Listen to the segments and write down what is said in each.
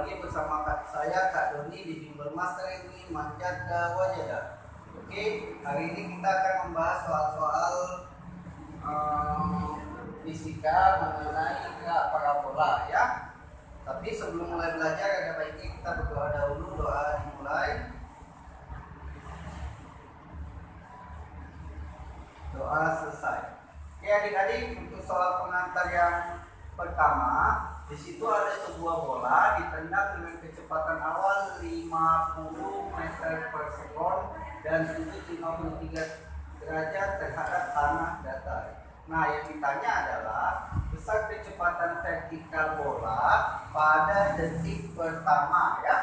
lagi bersama saya Kak Doni di Bimbel Master ini Manjada Wajada. Oke, hari ini kita akan membahas soal-soal fisika mengenai gerak parabola ya. Tapi sebelum mulai belajar ada baiknya kita berdoa dahulu. Doa dimulai. Doa selesai. Oke adik-adik, untuk soal pengantar yang pertama, di situ ada sebuah bola ditendang dengan kecepatan awal 50 meter per sekon dan sudut 53 derajat terhadap tanah datar. Nah, yang ditanya adalah besar kecepatan vertikal bola pada detik pertama ya.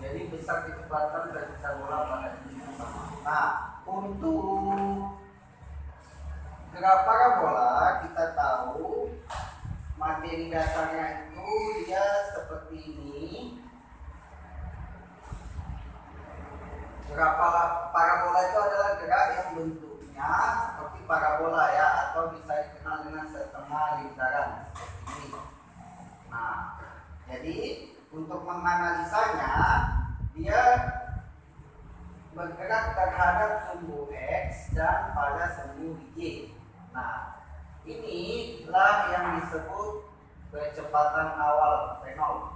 Jadi besar kecepatan vertikal bola pada detik pertama. Nah, untuk gerak parabola kita tahu materi dasarnya itu dia seperti ini. Gerak parabola itu adalah gerak yang bentuknya seperti parabola ya, atau bisa dikenal dengan setengah lingkaran seperti ini. Nah, jadi untuk menganalisanya dia bergerak terhadap sumbu X dan pada sumbu Y. Nah, inilah yang disebut kecepatan awal V0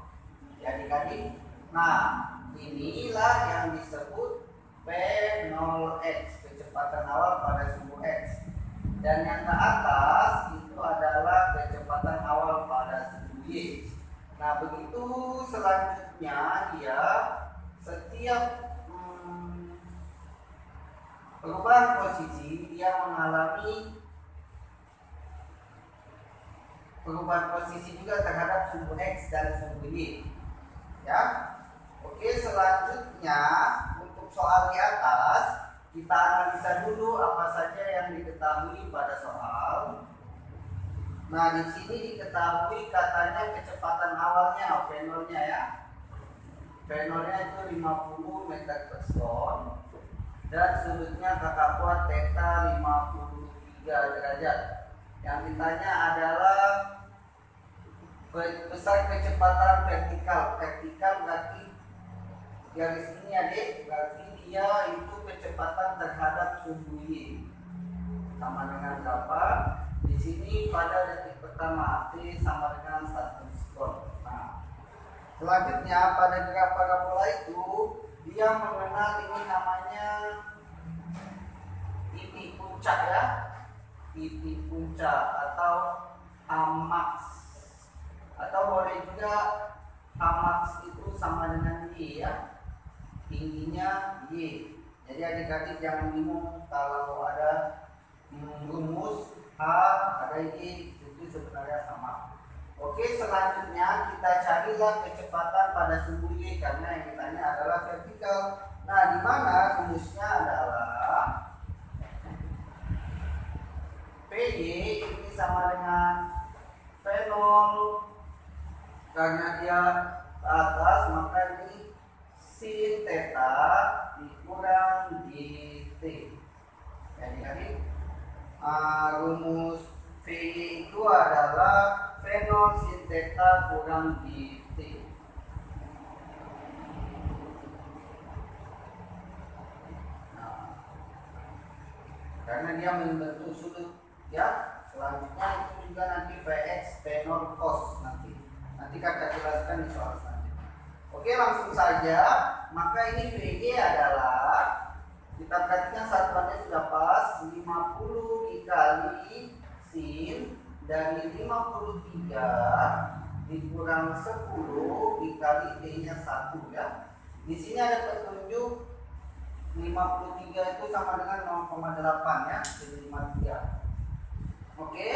ya adik-adik. Nah, inilah yang disebut P0x, kecepatan awal pada sumbu X. Dan yang ke atas itu adalah kecepatan awal pada sumbu Y. Nah, begitu selanjutnya dia setiap perubahan posisi dia mengalami perubahan posisi juga terhadap sumbu X dan sumbu Y ya. Oke, selanjutnya untuk soal di atas kita analisa dulu apa saja yang diketahui pada soal. Nah, di sini diketahui katanya kecepatan awalnya V0-nya ya. V0-nya itu 50 meter per sekon dan sudutnya kakak buat theta 53 derajat. Yang ditanya adalah besar kecepatan vertikal. Vertikal berarti garis ini adik, berarti dia itu kecepatan terhadap sumbu Y sama dengan berapa? Di sini pada detik pertama T sama dengan 1 sekon. Nah, selanjutnya pada gerak parabola itu dia mengenal ini namanya titik puncak ya, titik puncak atau Hmax, atau boleh juga Hmax itu sama dengan Y ya, tingginya Y. Jadi adik-adik jangan bingung kalau ada rumus H ada Y itu sebenarnya sama. Oke, selanjutnya kita carilah kecepatan pada sumbu Y karena yang ditanya adalah vertikal. Nah, di mana rumusnya adalah PY ini sama dengan V0 karena dia ke atas, maka ini sin theta dikurang dt. Jadi rumus PY itu adalah V0 sin theta kurang dt. Nah, karena dia membentuk sudut ya. Selanjutnya itu juga nanti Vx P0 cos nanti kakak jelaskan di soal selanjutnya. Oke, langsung saja. Maka ini VG adalah, kita perhatikan satuannya sudah pas, 50 dikali sin dari 53 dikurang 10 dikali T-nya 1 ya. Di sini ada petunjuk 53 itu sama dengan 0,8 ya, jadi 53. Oke,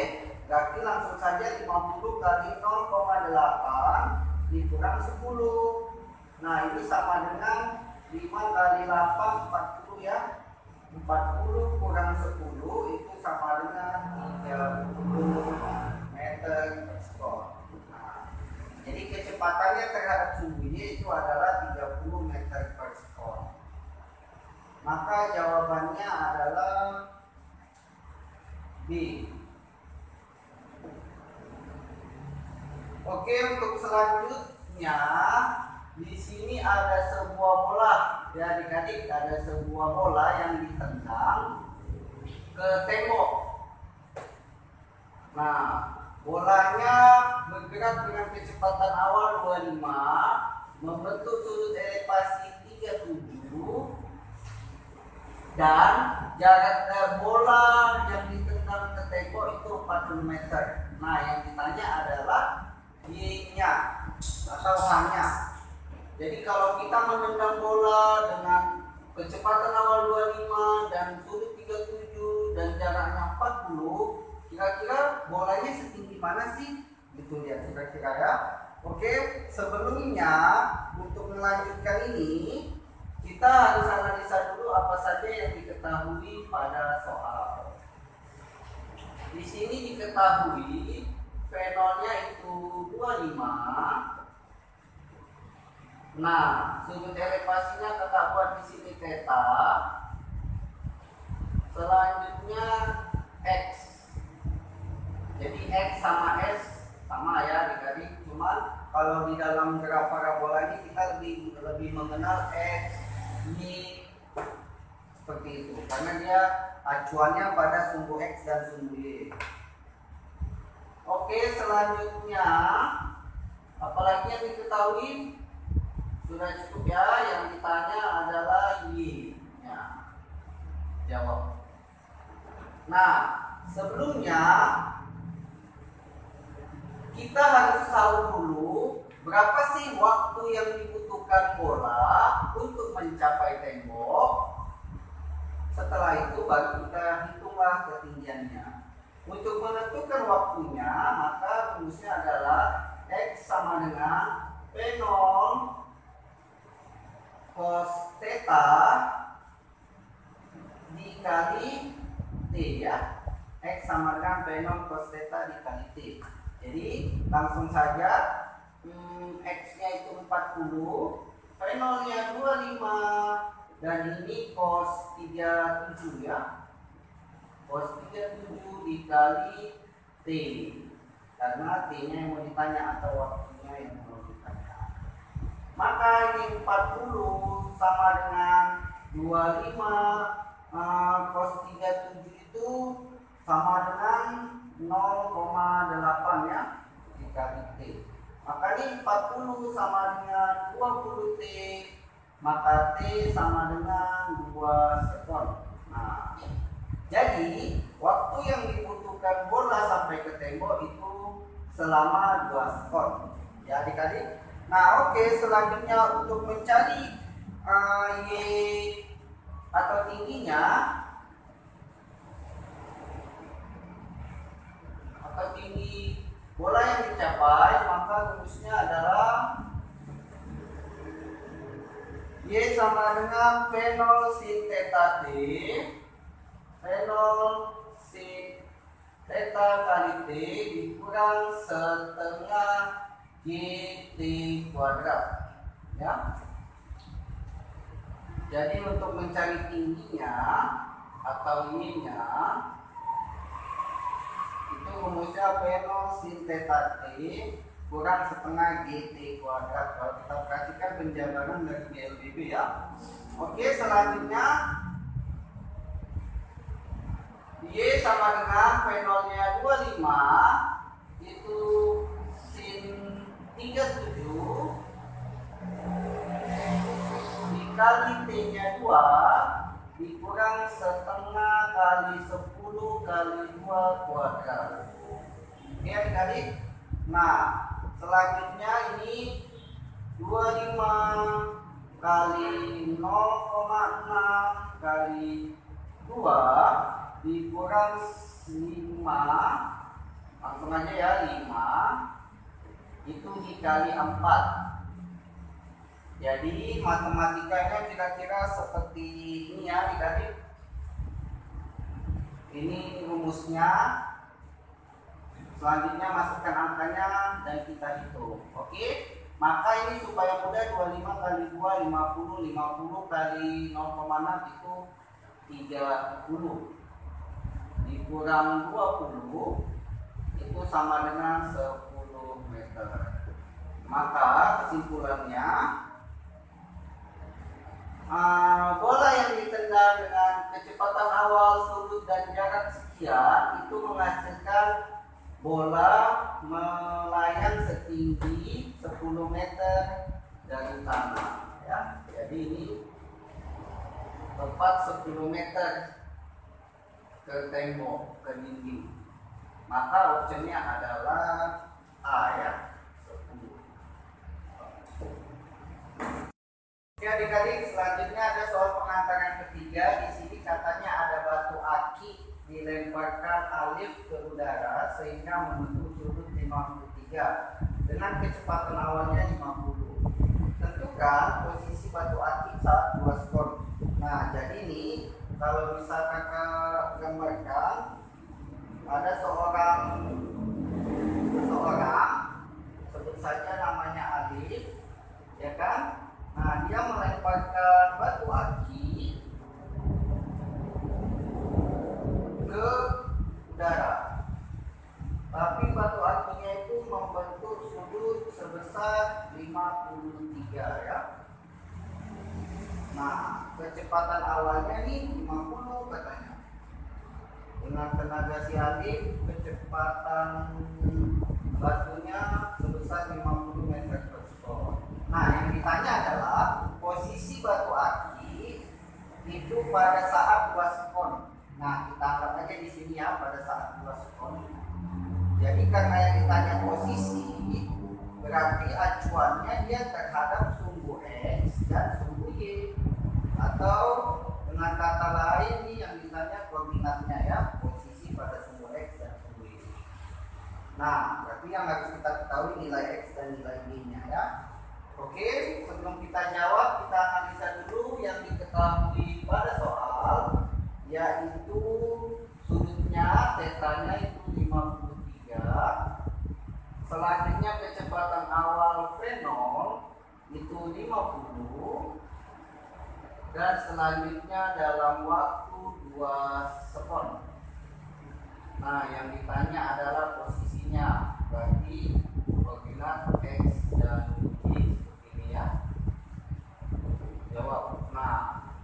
berarti langsung saja 50 kali 0,8 dikurang 10. Nah, ini sama dengan 5 kali 8 40 ya. 40 kurang 10 itu sama dengan 30 meter per sekon. Nah, jadi kecepatannya terhadap sumbu Y itu adalah 30 meter per sekon. Maka jawabannya adalah B. Oke, untuk selanjutnya di sini ada sebuah bola, ya adik-adik, ada sebuah bola yang ditendang ke tembok. Nah, bolanya bergerak dengan kecepatan awal 25, membentuk sudut elevasi 37, dan jarak bola yang ditendang ke tembok itu 40 meter. Nah, yang ditanya adalah Y-nya atau H-nya. Jadi kalau kita menendang bola dengan kecepatan awal 25 dan sudut 37 dan jaraknya 40, kira-kira bolanya setinggi mana sih? Gitu ya, kira-kira ya. Oke, sebelumnya untuk melanjutkan ini, kita harus analisa dulu apa saja yang diketahui pada soal. Di sini diketahui V0-nya itu 25. Nah, sudut elevasinya kakak buat di sini theta. Selanjutnya X. Jadi X sama S sama ya adik-adik. Cuman kalau di dalam graf parabola ini kita lebih mengenal X, Y seperti itu. Karena dia acuannya pada sumbu X dan sumbu Y. Oke, selanjutnya apalagi yang diketahui? Sudah cukup ya, yang ditanya adalah Y ya. Jawab. Nah, sebelumnya kita harus tahu dulu berapa sih waktu yang dibutuhkan bola untuk mencapai tembok. Setelah itu baru kita hitunglah ketinggiannya. Untuk menentukan waktunya, maka rumusnya adalah X sama dengan P0 cos theta dikali T ya. X sama dengan P0 cos theta dikali T. Jadi langsung saja X-nya itu 40, P0-nya 25, dan ini cos 37 ya. Cos 37 dikali T. Karena T-nya yang mau ditanya atau waktunya yang mau ditanya. Maka ini 40 sama dengan 25 cos 37 itu sama dengan 0,8 ya dikali T. Maka ini 40 sama dengan 20 T, maka T sama dengan 2 sekon. Nah, jadi waktu yang dibutuhkan bola sampai ke tembok itu selama 2 sekon ya adik-adik. Nah oke, selanjutnya untuk mencari Y atau tingginya atau tinggi bola yang dicapai, maka rumusnya adalah Y sama dengan V0 sin theta T, V0 sin theta kali T dikurang setengah GT kuadrat ya. Jadi untuk mencari tingginya atau Y-nya itu rumusnya V0 sin theta T kurang setengah GT kuadrat. Kalau kita perhatikan penjabaran dari GLBB ya. Oke, selanjutnya Y sama dengan V0-nya 25 itu sin 37 dikali T-nya 2 dikurang setengah kali 10 kali 2 kuadrat. Oke adik-adik. Nah, selanjutnya ini 25 kali 0,6 kali 2 dikurang 5, langsung aja ya 5 itu dikali 4. Jadi matematikanya kira-kira seperti ini ya adik-adik. Ini rumusnya. Selanjutnya masukkan angkanya dan kita hitung. Oke, maka ini supaya mudah 25 kali 2 50, 50 kali 0,6 itu 30 dikurang 20 itu sama dengan 10 meter. Maka kesimpulannya Bola yang ditendang dengan kecepatan awal, sudut, dan jarak sekian itu menghasilkan bola melayang setinggi 10 meter dari tanah, ya. Jadi ini tepat 10 meter ke tembok, ke dinding. Maka optionnya adalah A, ya, 10. Oke adik-adik, selanjutnya ada soal pengantar yang ketiga. Di sini katanya ada batu aki dilemparkan alif ke udara sehingga membentuk sudut 53 dengan kecepatan awalnya 50. Tentukan posisi batu aki saat 2 skor. Nah, jadi ini kalau bisa kakak gambarkan, ada seorang sebut saja namanya Alif, ya kan? Nah, dia melemparkan batu aki ke udara. Tapi batu akinya itu membentuk sudut sebesar 53, ya. Nah, kecepatan awalnya nih 50 katanya. Dengan tenaga si Alif, kecepatan batunya sebesar 50 meter per skor. Nah, yang ditanya adalah posisi batu aki itu pada saat 2 sekon. Nah, kita anggap aja di sini ya pada saat 2 sekon. Jadi karena yang ditanya posisi, berarti acuannya dia terhadap sumbu X dan sumbu Y. Atau dengan kata lain nih yang ditanya koordinatnya, ya, posisi pada sumbu X dan sumbu Y. Nah, berarti yang harus kita ketahui nilai X dan nilai Y-nya, ya. Oke, sebelum kita jawab, kita analisa dulu yang diketahui pada soal, yaitu sudutnya tetanya itu 53. Selanjutnya kecepatan awal V0 itu 50. Dan selanjutnya dalam waktu 2 sekon. Nah, yang ditanya adalah posisinya, berarti koordinat X dan Y seperti ini, ya. Jawab. Nah,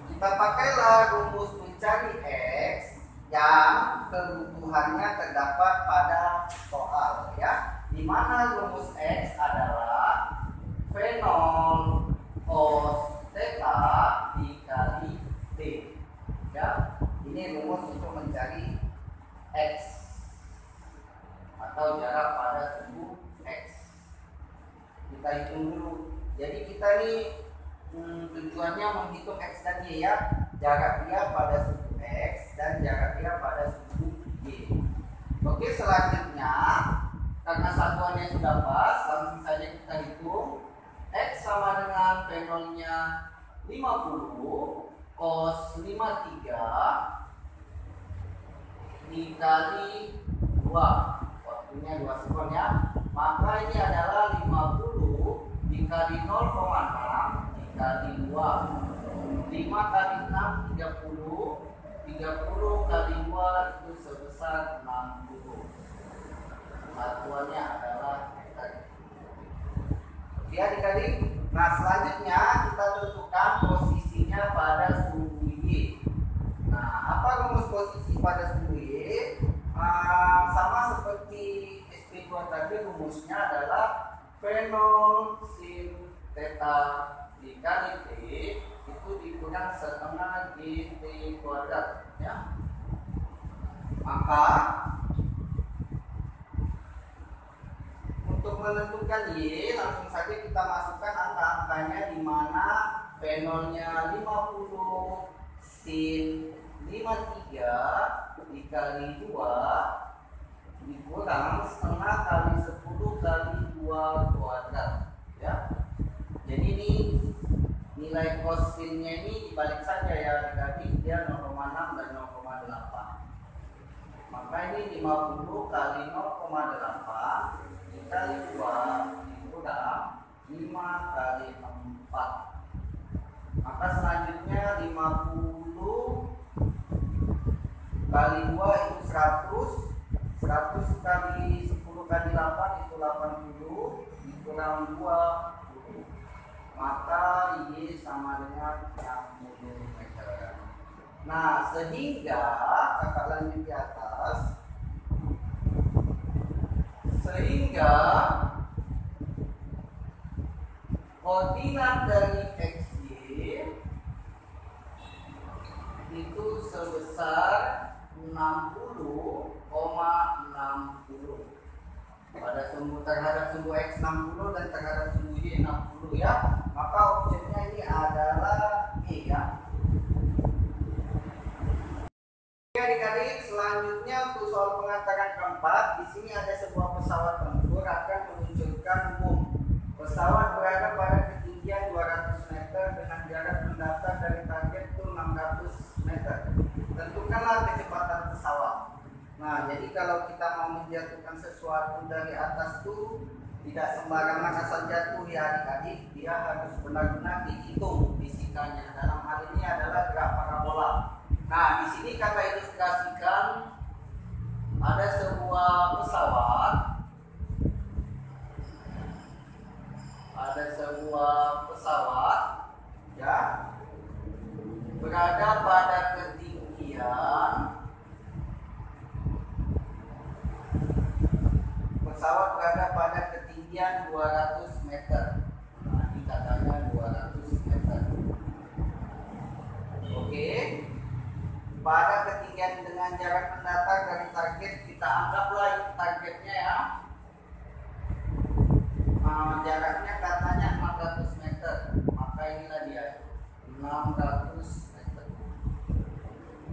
kita pakailah rumus mencari X yang kebutuhannya terdapat pada soal, ya. Di mana rumus X adalah V0 cos theta dikali T, ya. Ini rumus untuk mencari X atau jarak pada sumbu X. Kita hitung dulu. Jadi kita nih tujuannya menghitung X dan Y, ya. Jarak dia pada sumbu X dan jarak dia pada sumbu Y. Oke, selanjutnya karena satuannya sudah pas, langsung saja kita hitung. X sama dengan V0-nya 50 cos 53 dikali 2. Waktunya 2 sekon, ya. Maka ini adalah 50 dikali 0,6 dikali 2. 5 kali 6 30. 30 kali 2 itu sebesar 60. Satuannya adalah meter. Oke adik-adik. Nah, selanjutnya kita tentukan posisinya pada sumbu Y. Nah, apa rumus posisi pada sumbu Y? Sama seperti SP2 tadi, rumusnya adalah V0 sin theta dikali T itu dikurang setengah GT kuadrat, ya. Maka untuk menentukan Y, langsung saja kita masukkan angka-angkanya, di mana V0-nya 50 sin 53 dikali 2 dikurang setengah kali 10 kali 2 kuadrat, ya. Jadi ini nilai kosinnya ini dibalik saja, ya, tadi dia 0,6 dan 0,8. Maka ini 50 kali 0,8 dikali 2 dikurang 5 kali 4. Maka selanjutnya 50 kali 2 itu 100. 100 kali 10 kali 8 itu 80 dikurang 20. maka Y sama dengan 60 meter. Nah, sehingga kakak lanjut di atas, sehingga koordinat dari XY itu sebesar 60,60 pada sumbu terhadap sumbu X 60 dan terhadap sumbu Y 60 ya. Maka opsinya ini adalah E ya. Oke adik-adik, selanjutnya untuk soal pengantaran keempat, di sini ada sebuah pesawat tempur akan meluncurkan bom. Pesawat berada pada ketinggian 200 meter dengan jarak mendatar dari target itu 600 meter. Tentukanlah kecepatan pesawat. Nah, jadi kalau kita mau menjatuhkan sesuatu dari atas itu tidak sembarangan asal jatuh ya adik-adik. Dia harus benar-benar dihitung fisikanya. Dalam hal ini adalah gerak parabola. Nah, di sini kakak ilustrasikan ada sebuah pesawat. Ada sebuah pesawat ya berada pada ketinggian, pesawat berada pada ketinggian 200 meter. Nah, ini katanya 200 meter. Oke. Pada ketinggian dengan jarak mendatar dari target, kita anggaplah ini targetnya ya. Jaraknya katanya 600 meter. Maka inilah dia 600 meter.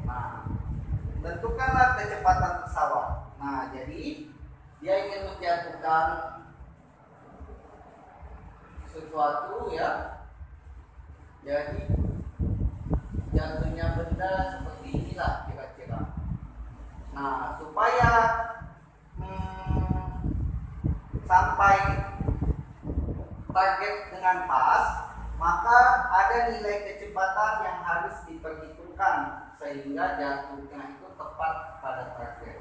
Nah, tentukanlah kecepatan pesawat. Nah, jadi dia ingin menjatuhkan sesuatu ya. Jadi jatuhnya benda seperti inilah kira-kira. Nah, supaya sampai target dengan pas, maka ada nilai kecepatan yang harus diperhitungkan sehingga jatuhnya itu tepat pada target.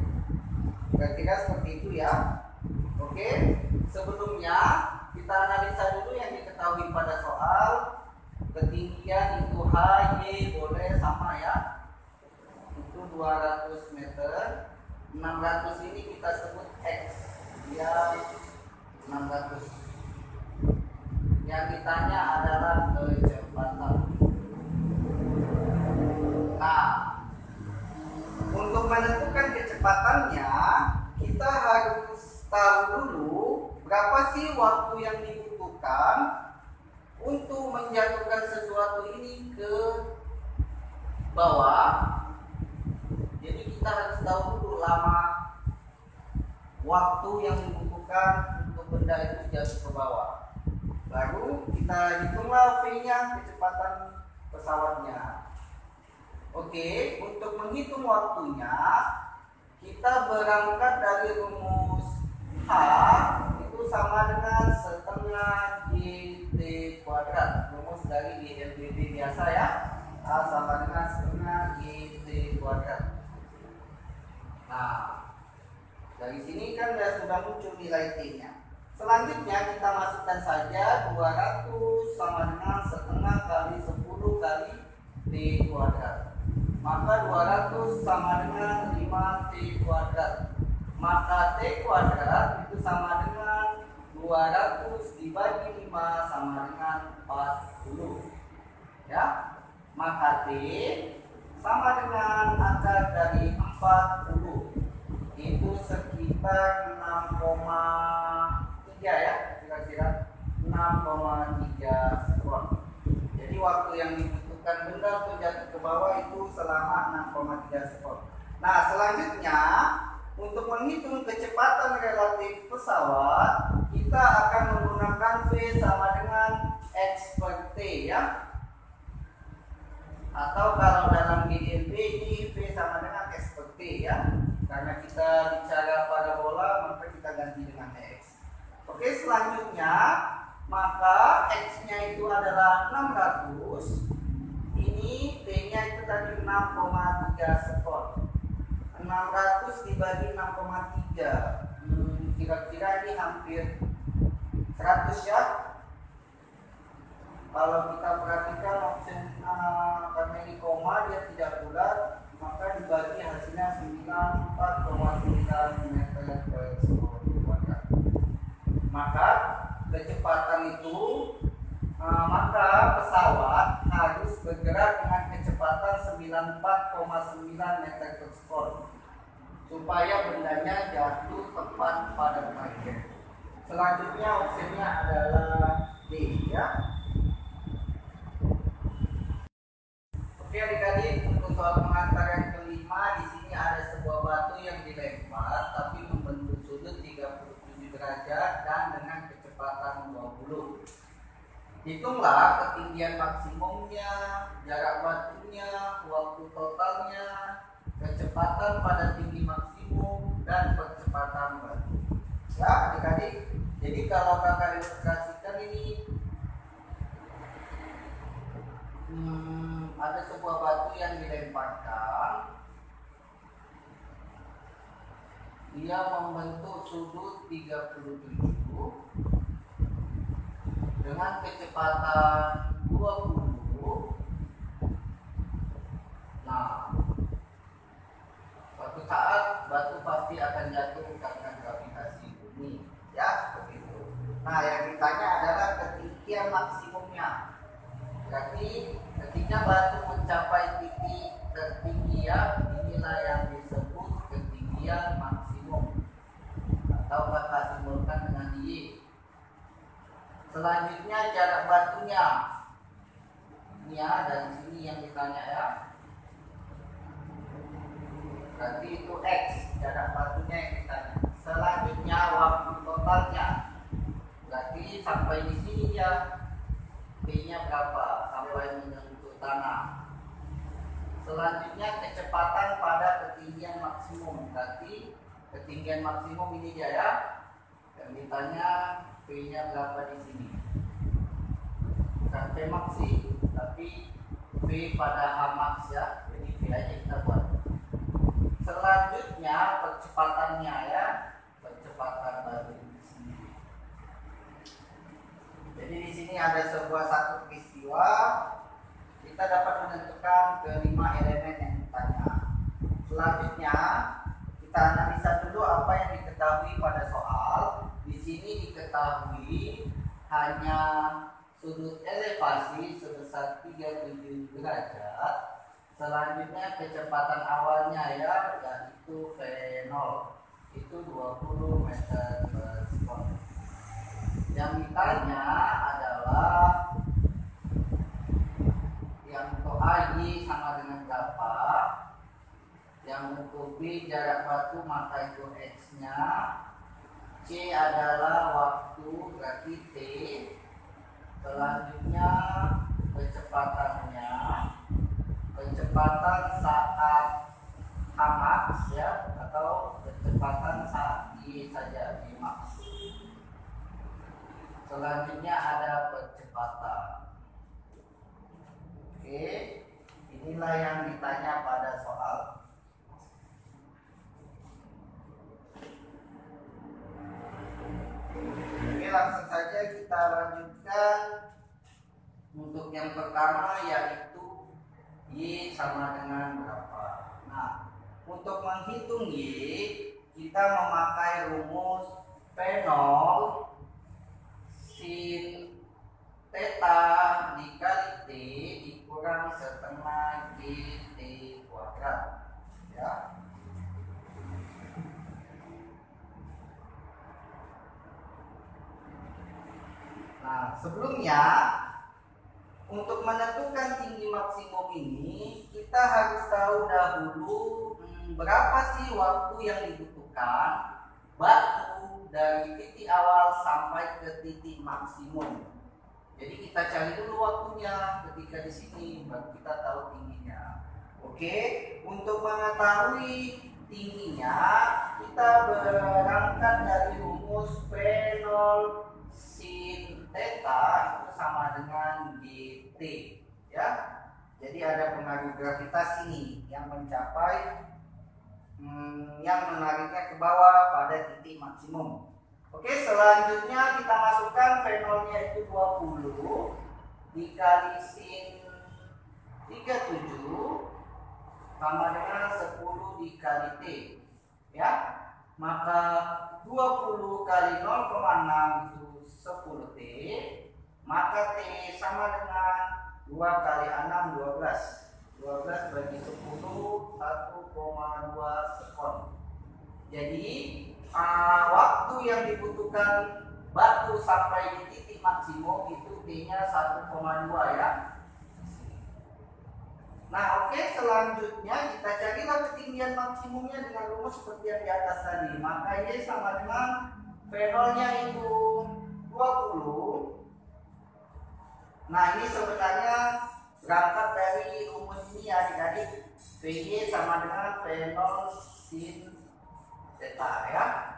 Kira-kira seperti itu ya. Oke, sebelumnya kita analisa dulu yang diketahui pada soal. Ketinggian itu HY boleh sama ya, itu 200 meter. 600 ini kita sebut X, dia 600. Yang ditanya adalah kecepatan. Nah, untuk menentukan kecepatannya kita harus tahu dulu berapa sih waktu yang dibutuhkan untuk menjatuhkan sesuatu ini ke bawah. Jadi kita harus tahu dulu lama waktu yang dibutuhkan untuk benda itu jatuh ke bawah. Baru kita hitunglah V-nya, kecepatan pesawatnya. Oke, untuk menghitung waktunya kita berangkat dari rumus H itu sama dengan setengah GT kuadrat. Rumus dari GLBB biasa ya. H sama dengan setengah GT kuadrat. Nah, dari sini kan sudah muncul nilai T-nya. Selanjutnya kita masukkan saja 200 sama dengan setengah kali 10 kali T kuadrat. Maka 200 sama dengan 5T kuadrat. Maka T kuadrat itu sama dengan 200 dibagi 5 sama dengan 40. Ya. Maka T sama dengan akar dari 40. Itu sekitar 6,3 ya, kira-kira 6,3 sekon. Jadi waktu yang dibutuhkan benda untuk jatuh ke bawah itu selama 6,3 sekon. Nah, selanjutnya untuk menghitung kecepatan relatif pesawat, kita akan menggunakan V sama dengan X per T ya. Atau kalau dalam GLB ini V sama dengan X per T ya. Karena kita bicara parabola, maka kita ganti dengan X. Oke, selanjutnya maka X-nya itu adalah 600. Ini T-nya itu tadi 6,3 sekon. 600 dibagi 6,3. Kira-kira ini hampir 100 ya. Kalau kita perhatikan opsi karena ini koma dia tidak bulat, maka dibagi hasilnya 94,9 meter persegi kuadrat. Maka kecepatan itu maka pesawat harus bergerak dengan kecepatan 94,9 meter per sekon supaya bendanya jatuh tepat pada target. Selanjutnya opsinya adalah D, ya. Oke adik-adik, untuk soal pengantar yang kelima, di sini ada sebuah batu yang dilempar tapi membentuk sudut 37 derajat dan dengan kecepatan 20. Hitunglah ketinggian maksimumnya, jarak batunya, waktu totalnya, kecepatan pada tinggi maksimum, dan percepatan batu. Ya adik-adik, jadi kalau kakak ilustrasikan ini ada sebuah batu yang dilemparkan, dia membentuk sudut 37 dengan kecepatan 20. Nah, suatu saat batu pasti akan jatuh karena gravitasi bumi, ya begitu. Nah, yang ditanya adalah ketinggian maksimumnya. Berarti ketika batu mencapai titik ketinggian, inilah yang disebut ketinggian maksimum, atau kakak simbolkan dengan Y. Selanjutnya jarak batunya, ini ya, dari sini yang ditanya ya. Berarti itu X, jarak batunya yang ditanya. Selanjutnya waktu totalnya, berarti sampai di sini ya. P-nya berapa sampai menyentuh tanah. Selanjutnya kecepatan pada ketinggian maksimum. Berarti ketinggian maksimum ini dia ya. Yang ditanya P-nya berapa di sini. Bukan P maksi, tapi P pada H max ya. Jadi P aja kita buat. Selanjutnya percepatannya ya. Percepatan batu. Jadi di sini ada sebuah satu peristiwa, kita dapat menentukan kelima elemen yang ditanya. Selanjutnya kita analisa dulu apa yang diketahui pada soal. Di sini diketahui hanya sudut elevasi sebesar 37 derajat. Selanjutnya kecepatan awalnya ya, yaitu V0 itu 20 meter per sekon. Yang ditanya adalah yang untuk A Y sama dengan berapa, yang untuk B jarak batu maka itu X nya, C adalah waktu berarti T, selanjutnya kecepatannya, kecepatan saat Hmax ya, atau kecepatan saat Y saja Y max. Selanjutnya ada percepatan. Oke, inilah yang ditanya pada soal. Oke, langsung saja kita lanjutkan. Untuk yang pertama yaitu Y sama dengan berapa. Nah, untuk menghitung Y, kita memakai rumus P0 sin theta dikali T dikurang setengah GT kuadrat ya. Nah, sebelumnya untuk menentukan tinggi maksimum ini kita harus tahu dahulu berapa sih waktu yang dibutuhkan batu dari titik awal sampai ke titik maksimum. Jadi kita cari dulu waktunya ketika di sini baru kita tahu tingginya. Oke, untuk mengetahui tingginya kita berangkat dari rumus P0 sin theta itu sama dengan GT ya. Jadi ada pengaruh gravitasi nih yang mencapai yang menariknya ke bawah pada titik maksimum. Oke, selanjutnya kita masukkan V0 nya itu 20. dikali sin 37 sama dengan 10 dikali T, ya. Maka 20 kali 0,6 itu 10 T, maka T sama dengan 2 kali 6 12. 12 bagi 10 1,2 sekon. Jadi waktu yang dibutuhkan batu sampai di titik maksimum itu T-nya 1,2 ya. Nah, oke, selanjutnya kita carilah ketinggian maksimumnya dengan rumus seperti yang di atas tadi. Maka Y sama dengan V0-nya itu 20. Nah, ini sebenarnya berangkat dari rumus ini ya adik-adik. VY sama dengan V0 sin theta ya.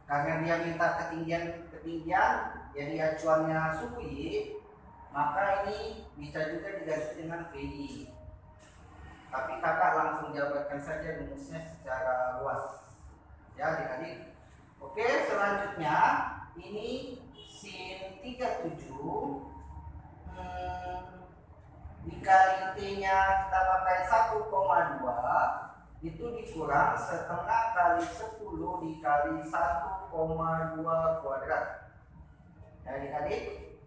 Karena dia minta ketinggian, jadi acuannya suku Y, maka ini bisa juga diganti dengan VY. Tapi kakak langsung jabarkan saja rumusnya secara luas ya adik-adik. Oke, selanjutnya ini sin 37 dikali T-nya kita pakai 1,2 itu dikurang setengah kali 10 dikali 1,2 kuadrat ya adik-adik.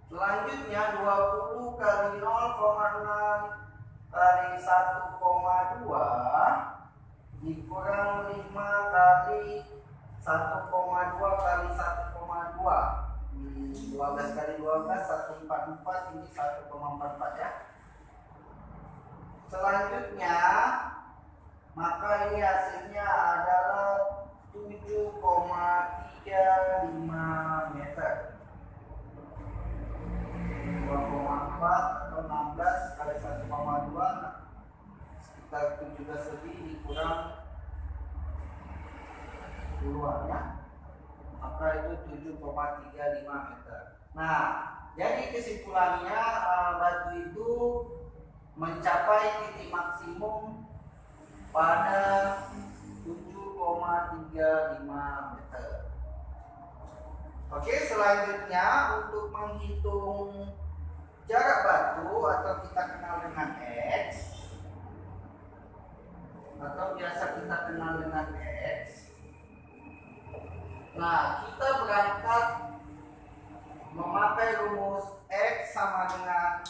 Selanjutnya 20 kali 0,6 kali 1,2 dikurang 5 kali 1,2 kali 1,2. 12 kali 12 144, ini 1,44 ya. Selanjutnya maka ini hasilnya adalah 7,35 meter. 2,4 atau 16 kali 1,2 sekitar 17 lebih dikurang puluhan ya. Maka itu 7,35 meter. Nah, jadi kesimpulannya batu itu mencapai titik maksimum pada 7,35 meter. Oke, selanjutnya untuk menghitung jarak batu atau kita kenal dengan X, atau biasa kita kenal dengan X. Nah, kita berangkat memakai rumus X sama dengan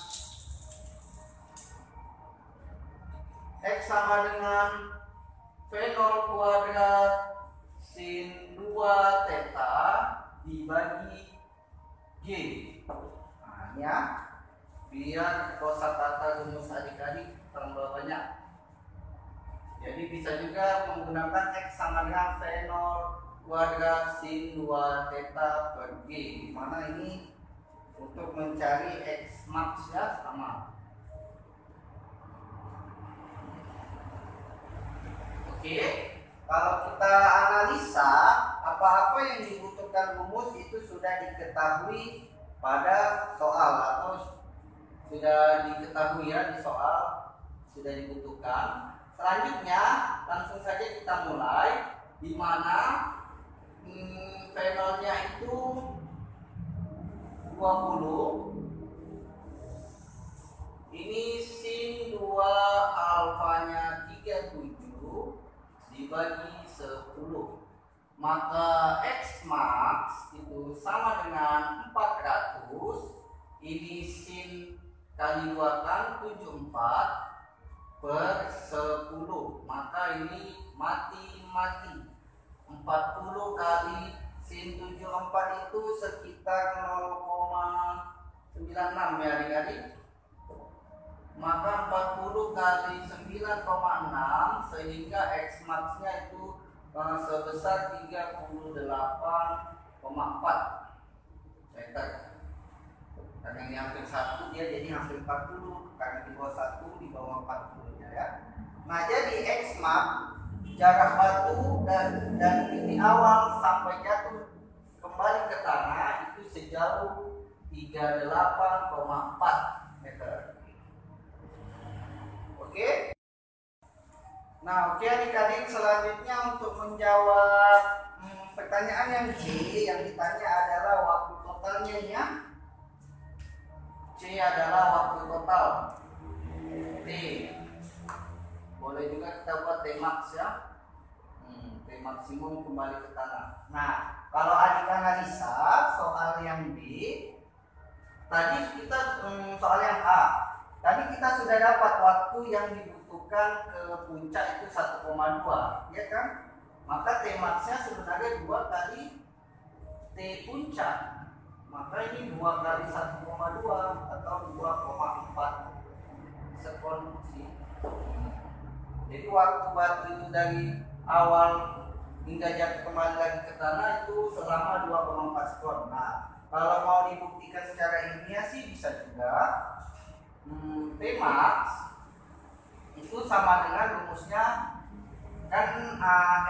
V0 kuadrat sin 2 theta dibagi G. Nah, ya, biar kosakata rumus adik-adik tambah banyak. Jadi bisa juga menggunakan X sama dengan V0 kuadrat sin 2 theta per G, di mana ini untuk mencari X max ya sama. Oke, kalau kita analisa apa-apa yang dibutuhkan rumus itu sudah diketahui pada soal atau sudah diketahui ya di soal sudah dibutuhkan. Selanjutnya langsung saja kita mulai, di mana V0-nya itu 20. Ini sin 2 alfanya 37 dibagi 10. Maka X max itu sama dengan 400. Ini sin kali 2 kan 74 per 10. Maka ini mati-mati. 40 kali sin 74 itu sekitar 0,96 ya adik-adik. Maka 40 kali 9,6 sehingga X max-nya itu sebesar 38,4 meter. Karena ini hampir 1, dia jadi hampir 40. Karena di bawah 1, di bawah 40-nya ya. Nah, jadi X max jarak batu dan titik awal sampai jatuh kembali ke tanah itu sejauh 38,4 meter. Oke. Nah, oke adik-adik, selanjutnya untuk menjawab pertanyaan yang C, yang ditanya adalah waktu totalnya ya. C adalah waktu total. T. Boleh juga kita buat T max ya. T maksimum kembali ke tanah. Nah, kalau adik analisa soal yang B, tadi kita soal yang A. Tadi kita sudah dapat waktu yang dibutuhkan ke puncak itu 1,2, ya kan? Maka T max-nya sebenarnya 2 kali T puncak. Maka ini 2 kali 1,2 atau 2,4 sekon sih. Jadi waktu itu dari awal hingga jatuh kembali lagi ke tanah itu selama 2,4 sekon. Nah, kalau mau dibuktikan secara ilmiah sih bisa juga. T max itu sama dengan rumusnya kan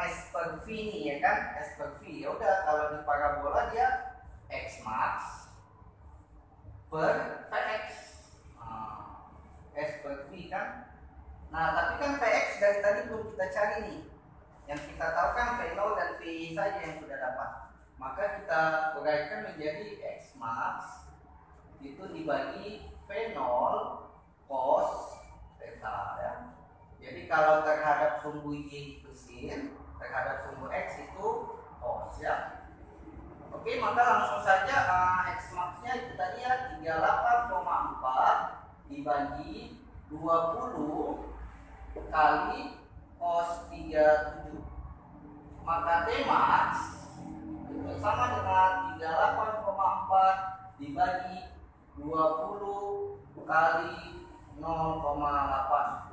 S per V nih ya kan, S per V. Ya udah, kalau di parabola dia X max per Vx. S per V kan. Nah, tapi kan Vx dari tadi belum kita cari nih. Yang kita tahu kan V0 dan V saja yang sudah dapat. Maka kita uraikan menjadi X max itu dibagi V0 cos theta ya. Jadi kalau terhadap sumbu Y itu sin, terhadap sumbu X itu cos ya. Oke, maka langsung saja X max-nya itu tadi ya 38,4 dibagi 20 kali cos 37. Maka T max itu sama dengan 38,4 dibagi 20 kali 0,8.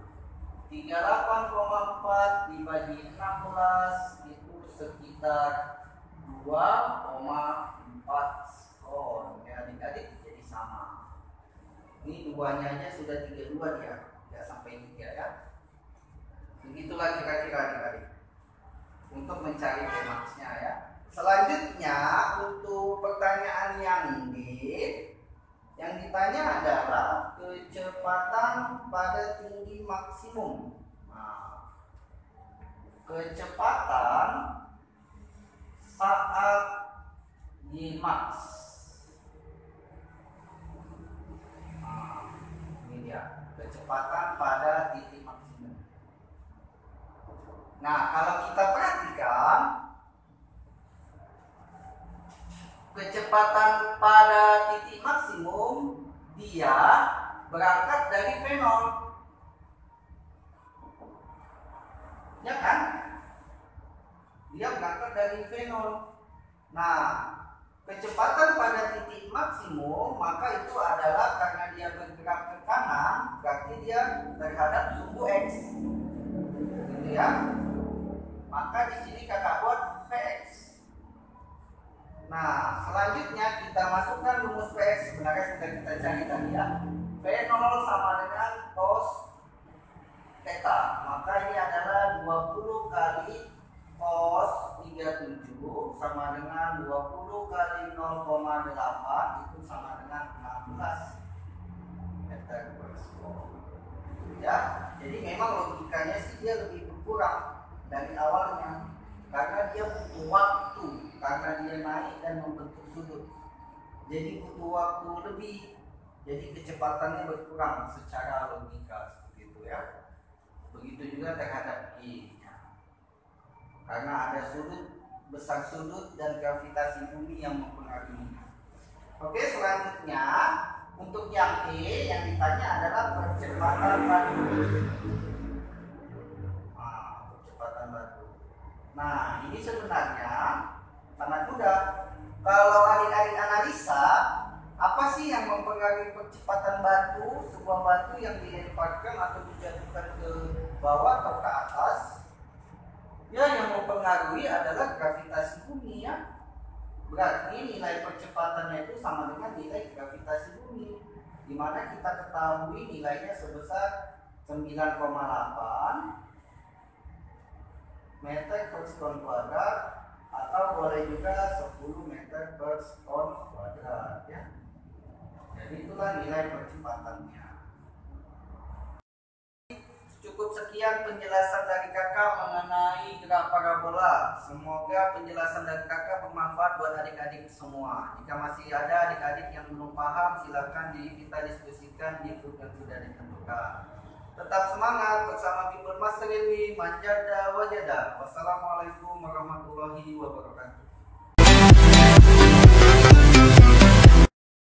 38,4 dibagi 16 itu sekitar 2,4 skor ya adik-adik, jadi sama. Ini duanya aja sudah 32 dia, tidak sampai 3 ya. Begitulah kira-kira adik-adik untuk mencari T max-nya ya. Selanjutnya untuk pertanyaan yang D, yang ditanya adalah kecepatan pada tinggi maksimum. Nah, kecepatan saat Y max. Nah, ini dia kecepatan pada titik maksimum. Nah, kalau kita perhatikan kecepatan pada titik maksimum dia berangkat dari V0, ya kan? Dia berangkat dari V0. Nah, kecepatan pada titik maksimum maka itu adalah karena dia bergerak ke kanan, berarti dia terhadap sumbu X, gitu ya. Maka di sini kakak buat Vx. Nah, selanjutnya kita masukkan rumus Vx, sebenarnya sudah kita cari tadi ya. V0 sama dengan cos theta. Maka ini adalah 20 kali cos 37 sama dengan 20 kali 0,8 itu sama dengan 16 meter per sekon. Ya, jadi memang logikanya sih dia lebih berkurang dari awalnya karena dia butuh waktu, karena dia naik dan membentuk sudut, jadi butuh waktu lebih, jadi kecepatannya berkurang secara logika seperti itu ya. Begitu juga terhadap Y -nya. Karena ada sudut, besar sudut dan gravitasi bumi yang mempengaruhi. Oke, selanjutnya untuk yang E yang ditanya adalah percepatan batu. Percepatan batu. Nah, ini sebenarnya sangat mudah. Kalau adik-adik analisa, apa sih yang mempengaruhi percepatan batu? Sebuah batu yang dilemparkan atau dijatuhkan ke bawah atau ke atas, ya yang mempengaruhi adalah gravitasi bumi ya. Berarti nilai percepatannya itu sama dengan nilai gravitasi bumi, di mana kita ketahui nilainya sebesar 9,8 meter per sekon kuadrat, atau boleh juga 10 meter per sekon kuadrat ya. Jadi itulah nilai percepatannya. Cukup sekian penjelasan dari kakak mengenai graf parabola. Semoga penjelasan dari kakak bermanfaat buat adik-adik semua. Jika masih ada adik-adik yang belum paham, silakan kita diskusikan di grup yang sudah ditentukan. Tetap semangat bersama Bimbel Master Ilmi Manjada Wajada. Wassalamualaikum warahmatullahi wabarakatuh.